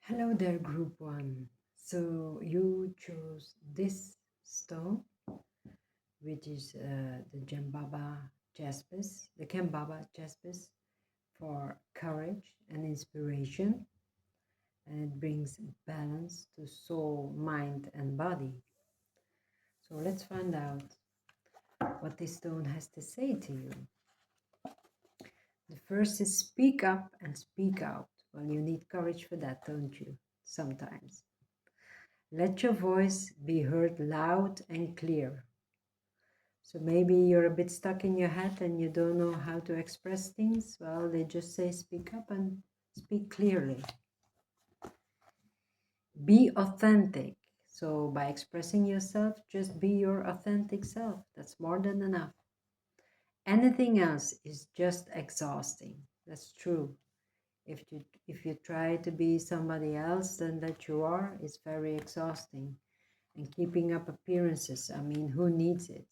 Hello there, Group 1. So you chose this stone, which is the Kembaba Jaspis for courage and inspiration, and it brings balance to soul, mind, and body. So let's find out what this stone has to say to you. The first is speak up and speak out. Well, you need courage for that, don't you? Sometimes. Let your voice be heard loud and clear. So maybe you're a bit stuck in your head and you don't know how to express things. Well, they just say speak up and speak clearly. Be authentic. So by expressing yourself, just be your authentic self. That's more than enough. Anything else is just exhausting. That's true. If you try to be somebody else than that you are, it's very exhausting. And keeping up appearances, I mean, who needs it?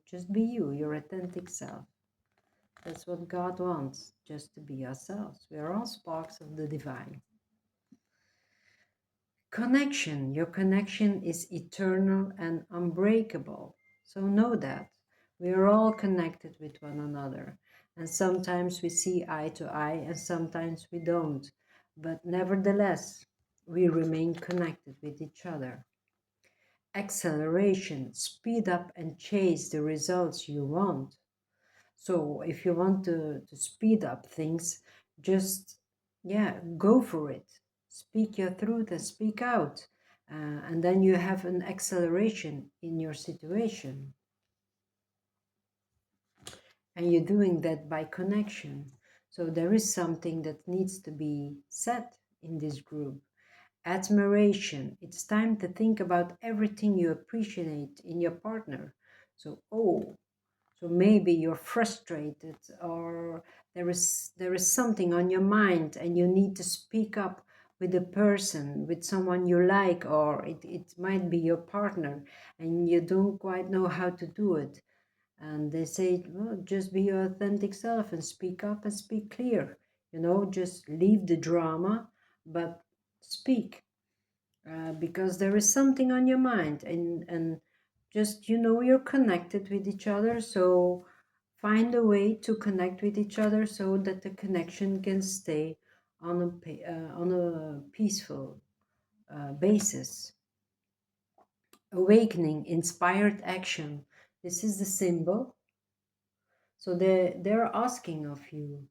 Just be you, your authentic self. That's what God wants, just to be ourselves. We are all sparks of the divine. Connection. Your connection is eternal and unbreakable. So know that. We are all connected with one another. And sometimes we see eye to eye and sometimes we don't. But nevertheless, we remain connected with each other. Acceleration. Speed up and chase the results you want. So if you want to speed up things, just, go for it. Speak your truth and speak out. And then you have an acceleration in your situation. And you're doing that by connection. So there is something that needs to be said in this group. Admiration. It's time to think about everything you appreciate in your partner. So maybe you're frustrated, or there is something on your mind and you need to speak up with a person, with someone you like, or it might be your partner and you don't quite know how to do it. And they say, well, just be your authentic self and speak up and speak clear. Just leave the drama, but speak. Because there is something on your mind, and just you're connected with each other, so find a way to connect with each other so that the connection can stay on a peaceful basis. Awakening, inspired action. This is the symbol. So they're asking of you,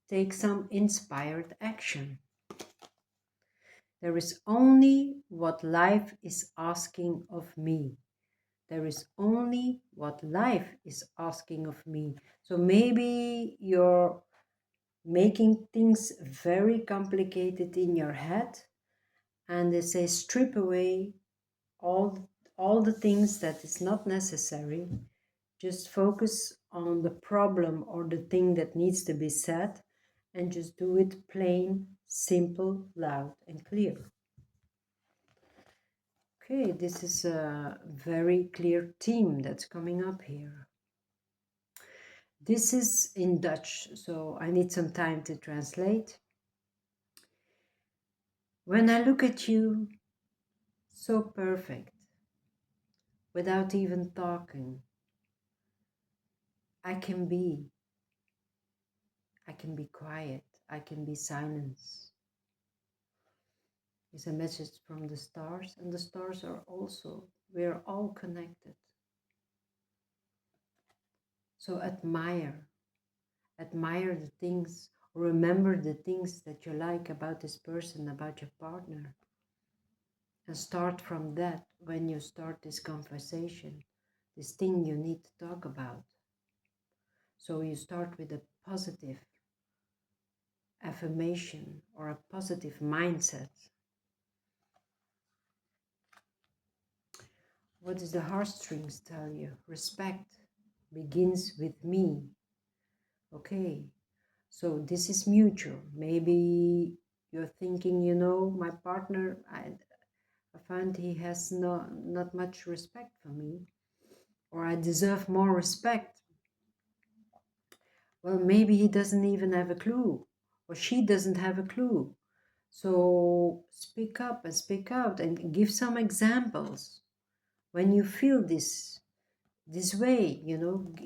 take some inspired action. There is only what life is asking of me. There is only what life is asking of me. So maybe you're making things very complicated in your head, and they say strip away all the things that is not necessary. Just focus on the problem or the thing that needs to be said, and just do it plain, simple, loud, and clear. Okay, this is a very clear theme that's coming up here. This is in Dutch, so I need some time to translate. When I look at you, so perfect, without even talking, I can be quiet, I can be silence. It's a message from the stars, and the stars are also, we are all connected. So admire the things, remember the things that you like about this person, about your partner. And start from that when you start this conversation, this thing you need to talk about. So you start with a positive affirmation or a positive mindset. What does the heartstrings tell you? Respect begins with me. Okay, so this is mutual. Maybe you're thinking, my partner, I find he has not much respect for me, or I deserve more respect. Well, maybe he doesn't even have a clue, or she doesn't have a clue. So speak up and speak out and give some examples when you feel this way,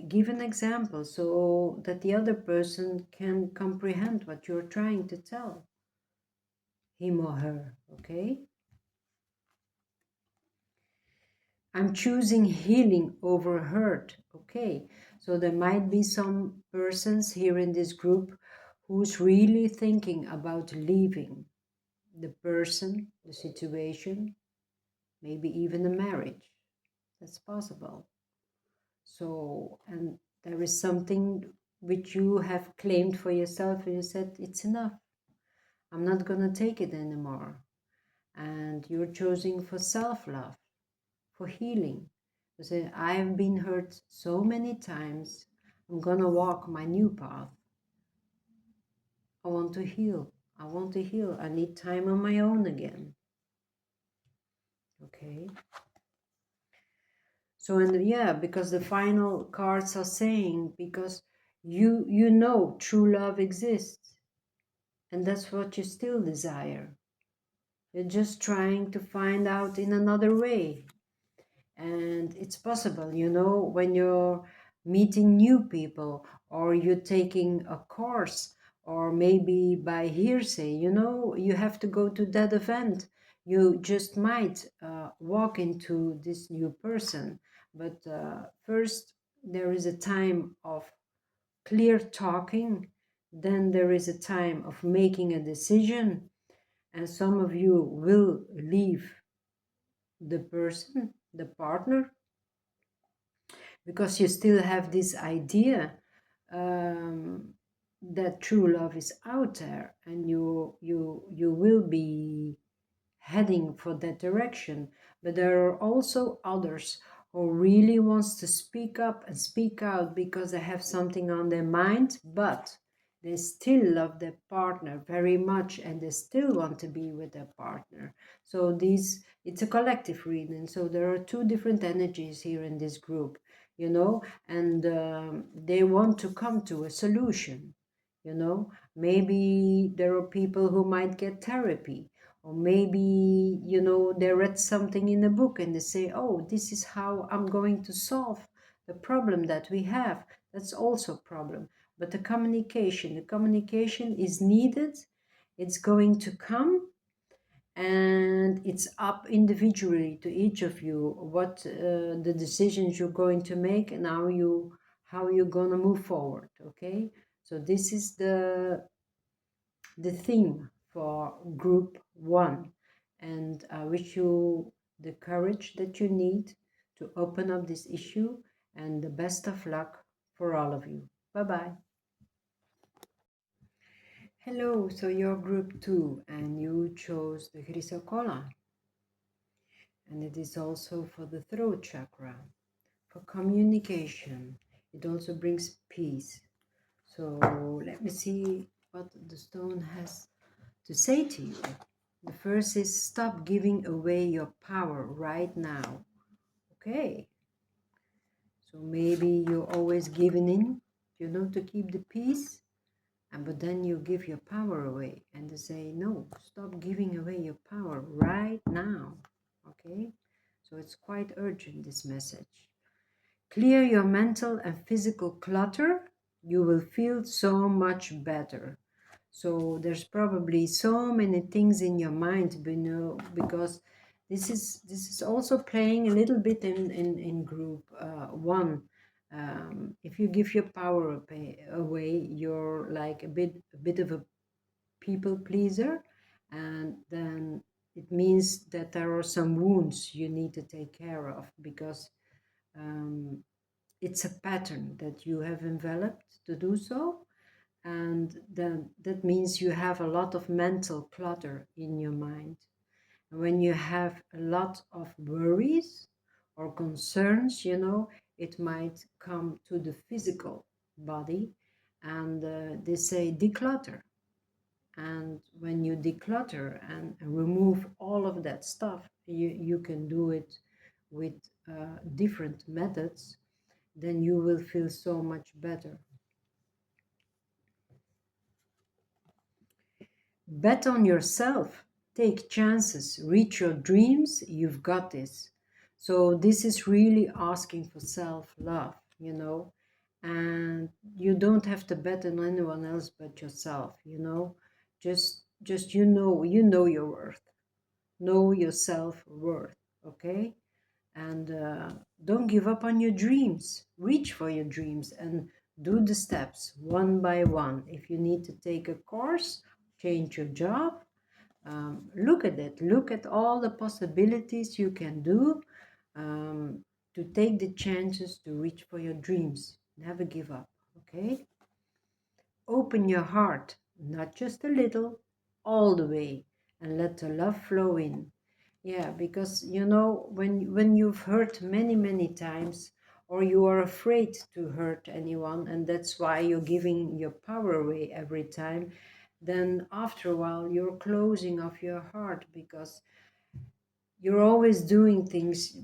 give an example so that the other person can comprehend what you're trying to tell him or her. Okay, I'm choosing healing over hurt. Okay, so there might be some persons here in this group who's really thinking about leaving the person, the situation, maybe even a marriage. That's possible. So, and there is something which you have claimed for yourself and you said, it's enough. I'm not going to take it anymore. And you're choosing for self-love, for healing. You say, I've been hurt so many times. I'm going to walk my new path. I want to heal. I want to heal. I need time on my own again. Okay. So, and yeah, because the final cards are saying, because you know true love exists, and that's what you still desire. You're just trying to find out in another way. And it's possible, when you're meeting new people or you're taking a course, or maybe by hearsay, you have to go to that event. You just might walk into this new person. But first, there is a time of clear talking. Then there is a time of making a decision. And some of you will leave the person, the partner, because you still have this idea that true love is out there, and you will be heading for that direction. But there are also others who really wants to speak up and speak out because they have something on their mind, but they still love their partner very much and they still want to be with their partner. So it's a collective reading. So there are two different energies here in this group, and they want to come to a solution. Maybe there are people who might get therapy, or maybe, they read something in a book and they say, oh, this is how I'm going to solve the problem that we have. That's also a problem. But the communication is needed. It's going to come, and it's up individually to each of you what the decisions you're going to make and how you're going to move forward. Okay, so this is the theme for group 1, and I wish you the courage that you need to open up this issue, and the best of luck for all of you. Bye bye. Hello, so you're group 2 and you chose the Chrysocolla, and it is also for the throat chakra, for communication. It also brings peace. So let me see what the stone has to say to you. The first is stop giving away your power right now. Okay. So maybe you're always giving in, to keep the peace. But then you give your power away, and they say, no, stop giving away your power right now. Okay. So it's quite urgent, this message. Clear your mental and physical clutter. You will feel so much better. So there's probably so many things in your mind, because this is also playing a little bit in group 1. If you give your power away, you're like a bit of a people pleaser, and then it means that there are some wounds you need to take care of, because it's a pattern that you have enveloped to do so. And then that means you have a lot of mental clutter in your mind. And when you have a lot of worries or concerns, it might come to the physical body, and they say declutter. And when you declutter and remove all of that stuff, you can do it with different methods, then you will feel so much better. Bet on yourself. Take chances. Reach your dreams. You've got this. So this is really asking for self-love, and you don't have to bet on anyone else but yourself. Just you know your worth. Know your self-worth, okay? And don't give up on your dreams. Reach for your dreams and do the steps one by one. If you need to take a course, change your job, look at it. Look at all the possibilities you can do, to take the chances to reach for your dreams. Never give up, okay? Open your heart, not just a little, all the way, and let the love flow in. Yeah, because when you've hurt many times, or you are afraid to hurt anyone, and that's why you're giving your power away every time, then after a while you're closing off your heart, because you're always doing things,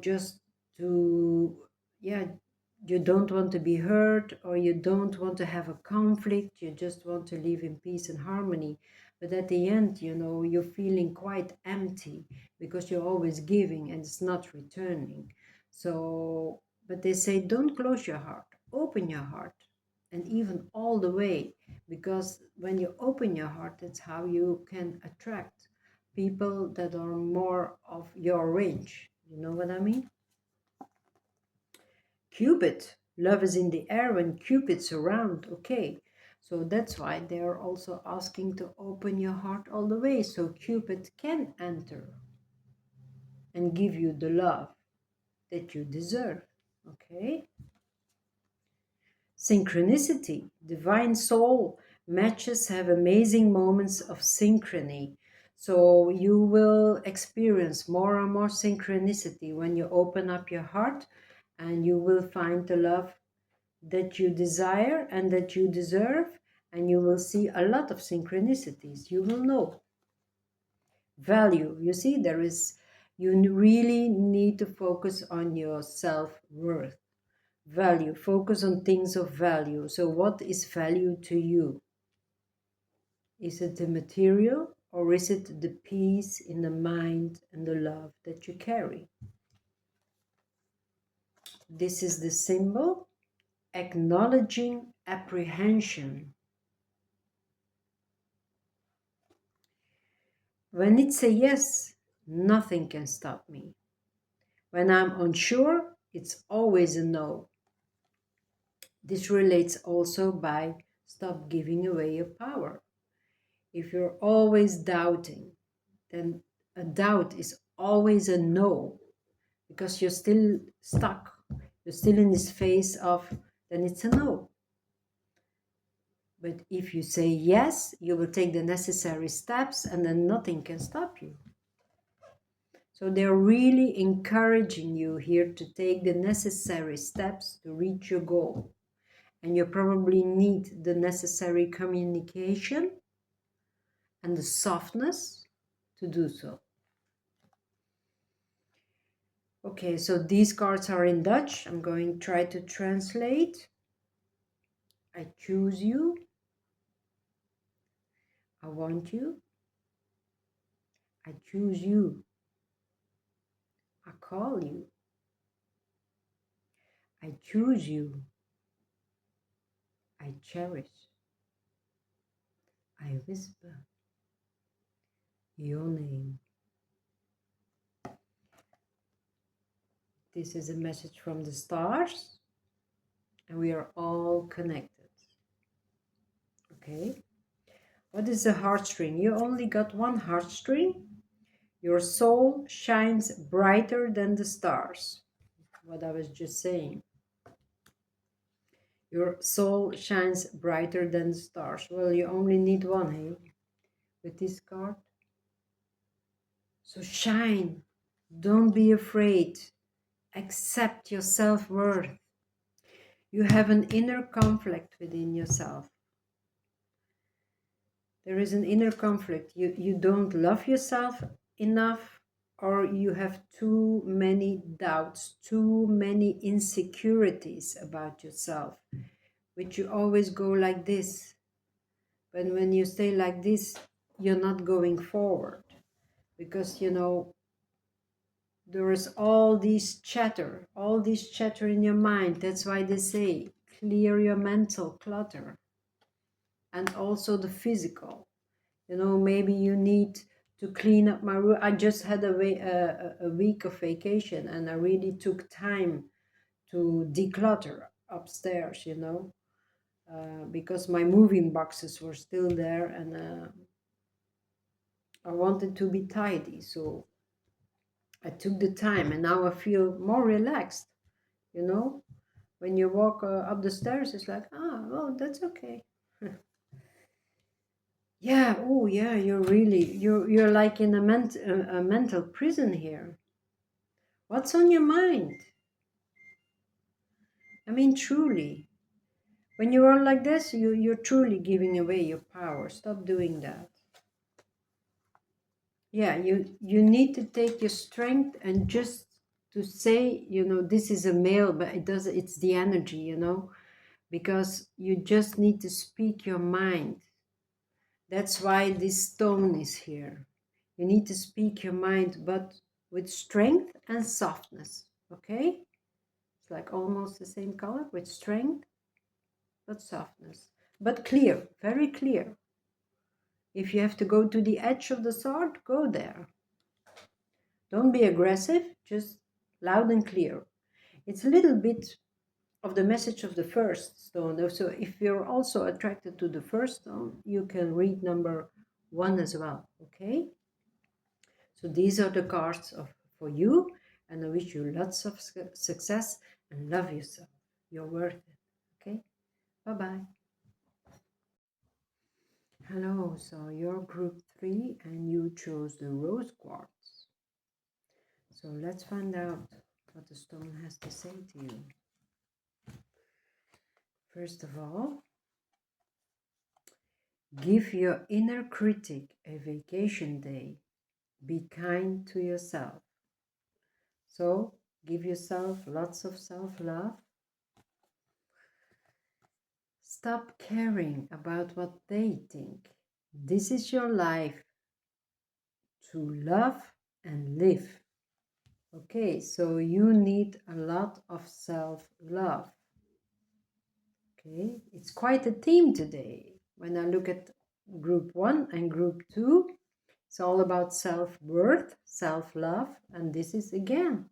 just to, yeah, you don't want to be hurt, or you don't want to have a conflict, you just want to live in peace and harmony. But at the end, you're feeling quite empty, because you're always giving and it's not returning. So, but they say, don't close your heart, open your heart, and even all the way, because when you open your heart, that's how you can attract people that are more of your range. You know what I mean? Cupid, love is in the air when Cupid's around. Okay, so that's why they are also asking to open your heart all the way, so Cupid can enter and give you the love that you deserve. Okay. Synchronicity, divine soul matches have amazing moments of synchrony. So you will experience more and more synchronicity when you open up your heart, and you will find the love that you desire and that you deserve, and you will see a lot of synchronicities. You will know. Value, you see, you really need to focus on your self-worth. Value, focus on things of value. So what is value to you? Is it the material, or is it the peace in the mind and the love that you carry? This is the symbol, acknowledging apprehension. When it's a yes, nothing can stop me. When I'm unsure, it's always a no. This relates also by stop giving away your power. If you're always doubting, then a doubt is always a no, because you're still stuck. You're still in this phase of, then it's a no. But if you say yes, you will take the necessary steps, and then nothing can stop you. So they're really encouraging you here to take the necessary steps to reach your goal. And you probably need the necessary communication and the softness to do so. Okay, so these cards are in Dutch. I'm going to try to translate. I choose you. I want you. I choose you. I call you. I choose you. I cherish. I whisper your name. This is a message from the stars, and we are all connected. Okay. What is a heartstring? You only got one heartstring. Your soul shines brighter than the stars. What I was just saying. Your soul shines brighter than the stars. Well, you only need one, hey, with this card. So shine. Don't be afraid. Accept your self-worth. You have an inner conflict within yourself. There is an inner conflict. You don't love yourself enough, or you have too many doubts, too many insecurities about yourself, which you always go like this. But when you stay like this, you're not going forward, because there is all this chatter in your mind. That's why they say clear your mental clutter, and also the physical. Maybe you need to clean up my room. I just had a week of vacation, and I really took time to declutter upstairs, because my moving boxes were still there, and I wanted to be tidy. So I took the time, and now I feel more relaxed. When you walk up the stairs, it's like, well, that's okay. Yeah, oh yeah, you're like in a mental prison here. What's on your mind? I mean, truly. When you are like this, you're truly giving away your power. Stop doing that. Yeah, you need to take your strength and just to say, this is a male, but it's the energy, because you just need to speak your mind. That's why this stone is here. You need to speak your mind, but with strength and softness, okay? It's like almost the same color, with strength, but softness. But clear, very clear. If you have to go to the edge of the sword, go there. Don't be aggressive, just loud and clear. It's a little bit of the message of the first stone. So if you're also attracted to the first stone, you can read number 1 as well, okay? So these are the cards for you, and I wish you lots of success and love yourself. You're worth it, okay? Bye-bye. Hello, so you're group 3 and you chose the rose quartz. So let's find out what the stone has to say to you. First of all, give your inner critic a vacation day. Be kind to yourself. So give yourself lots of self-love. Stop caring about what they think. This is your life to love and live. Okay, so you need a lot of self-love. Okay, it's quite a theme today. When I look at group 1 and group 2, it's all about self-worth, self-love, and this is again.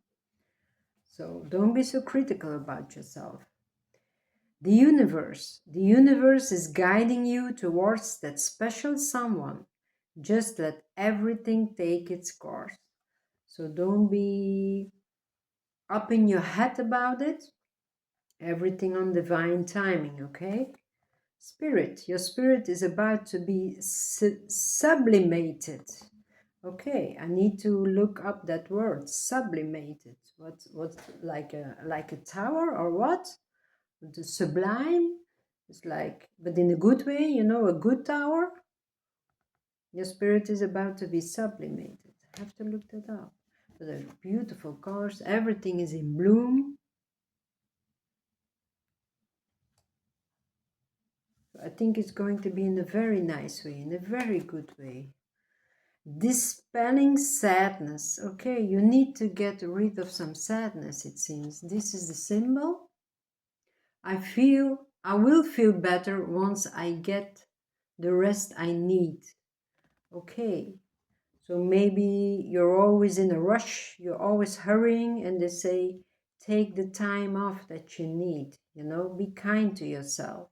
So don't be so critical about yourself. The universe is guiding you towards that special someone. Just let everything take its course. So don't be up in your head about it. Everything on divine timing, okay? Your spirit is about to be sublimated. Okay, I need to look up that word, sublimated. What like a tower or what? The sublime? It's like, but in a good way, a good tower. Your spirit is about to be sublimated. I have to look that up. But there's beautiful colors. Everything is in bloom. I think it's going to be in a very nice way, in a very good way. Dispelling sadness. Okay, you need to get rid of some sadness, it seems. This is the symbol. I will feel better once I get the rest I need. Okay, so maybe you're always in a rush, you're always hurrying, and they say, take the time off that you need, be kind to yourself.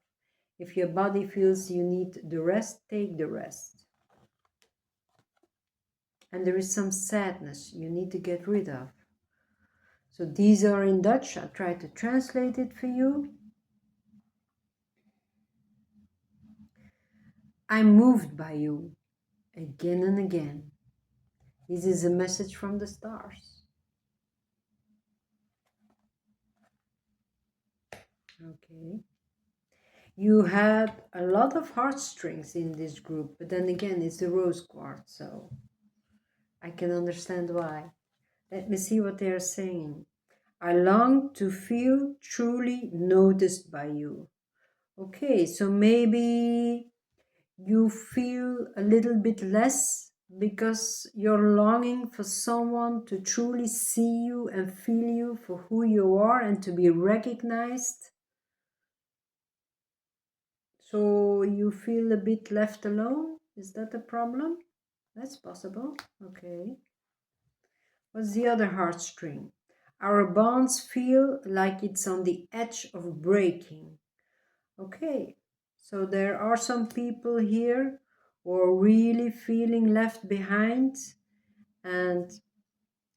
If your body feels you need the rest, take the rest. And there is some sadness you need to get rid of. So these are in Dutch. I'll try to translate it for you. I'm moved by you again and again. This is a message from the stars. Okay. You had a lot of heartstrings in this group, but then again, it's the rose quartz, so I can understand why. Let me see what they are saying. I long to feel truly noticed by you. Okay, so maybe You feel a little bit less because you're longing for someone to truly see you and feel you for who you are and to be recognized. So you feel a bit left alone. Is that a problem? That's possible. Okay. What's the other heartstring? Our bonds feel like it's on the edge of breaking. Okay. So there are some people here who are really feeling left behind, and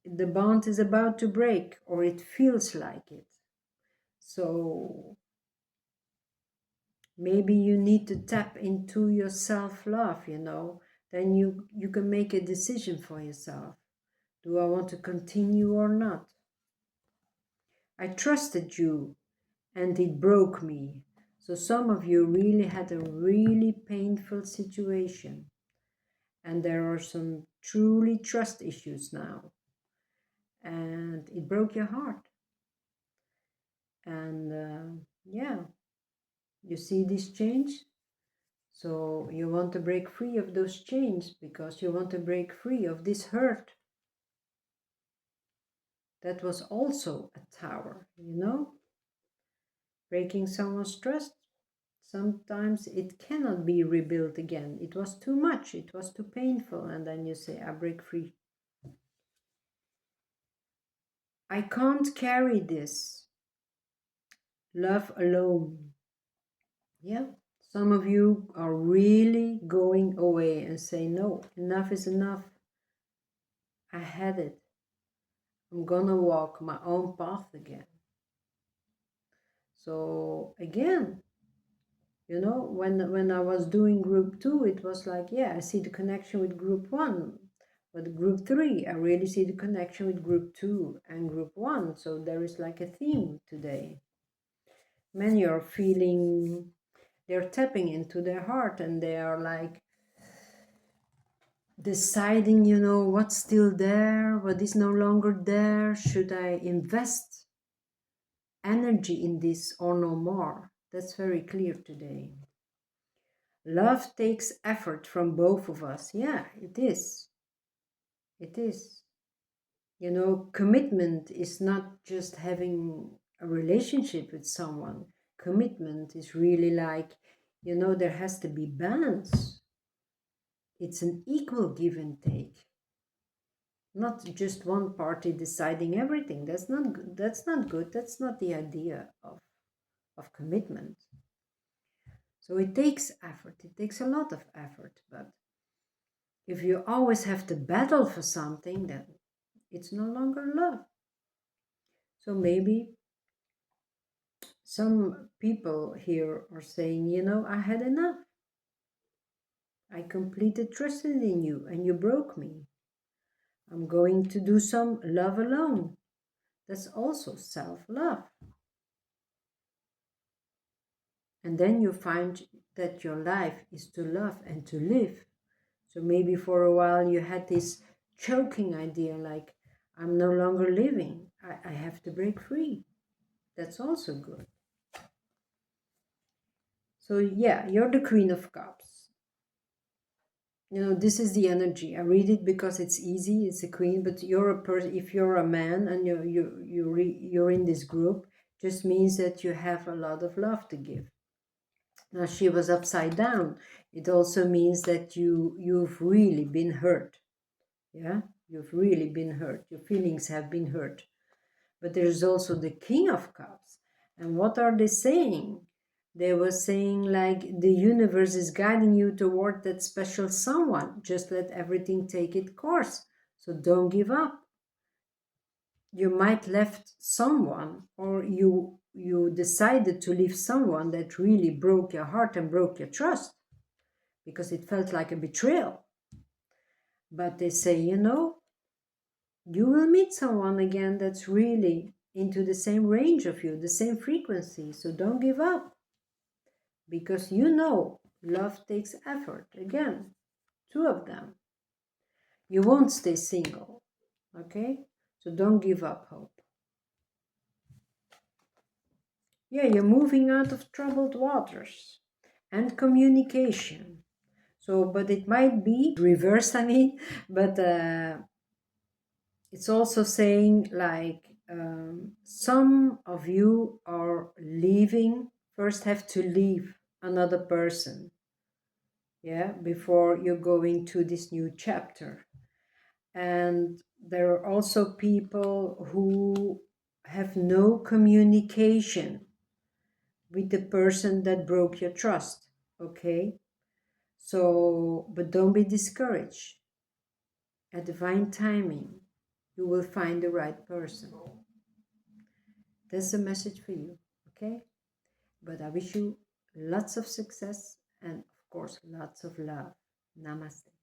the bond is about to break, or it feels like it. So maybe you need to tap into your self-love, then you can make a decision for yourself. Do I want to continue or not? I trusted you and it broke me. So some of you really had a really painful situation, and there are some truly trust issues now, and it broke your heart. And yeah, you see this change. So you want to break free of those chains because you want to break free of this hurt. That was also a tower, breaking someone's trust. Sometimes it cannot be rebuilt again. It was too much, it was too painful, and then you say, I break free. I can't carry this. Love alone. Yeah, some of you are really going away and say, no, enough is enough. I had it. I'm gonna walk my own path again. So again, when I was doing group 2, it was like, yeah, I see the connection with group 1. But group 3, I really see the connection with group 2 and group 1. So there is like a theme today. Many are feeling, they're tapping into their heart and they are like deciding, what's still there, what is no longer there. Should I invest energy in this or no more? That's very clear today. Love takes effort from both of us. Yeah, it is. It is. Commitment is not just having a relationship with someone. Commitment is really like, there has to be balance. It's an equal give and take. Not just one party deciding everything. That's not good. That's not good. That's not the idea of commitment. So it takes effort. It takes a lot of effort. But if you always have to battle for something, then it's no longer love. So maybe some people here are saying, I had enough. I completely trusted in you and you broke me. I'm going to do some love alone. That's also self-love. And then you find that your life is to love and to live. So maybe for a while you had this choking idea like, I'm no longer living. I have to break free. That's also good. So yeah, you're the Queen of Cups. This is the energy. I read it because it's easy. It's a queen, but you're a person. If you're a man and you're in this group, just means that you have a lot of love to give. Now she was upside down. It also means that you've really been hurt. Yeah, you've really been hurt. Your feelings have been hurt. But there's also the King of Cups. And what are they saying? They were saying like the universe is guiding you toward that special someone. Just let everything take its course. So don't give up. You might left someone, or you decided to leave someone that really broke your heart and broke your trust because it felt like a betrayal. But they say, you will meet someone again that's really into the same range of you, the same frequency. So don't give up, because love takes effort. Again, 2 of them. You won't stay single, okay? So don't give up hope. Yeah, you're moving out of troubled waters and communication. So, but it might be reverse, I mean, but it's also saying like some of you are leaving, first have to leave another person, yeah, before you're going to this new chapter. And there are also people who have no communication with the person that broke your trust, okay? So, but don't be discouraged. At divine timing, you will find the right person. That's a message for you, okay? But I wish you lots of success and, of course, lots of love. Namaste.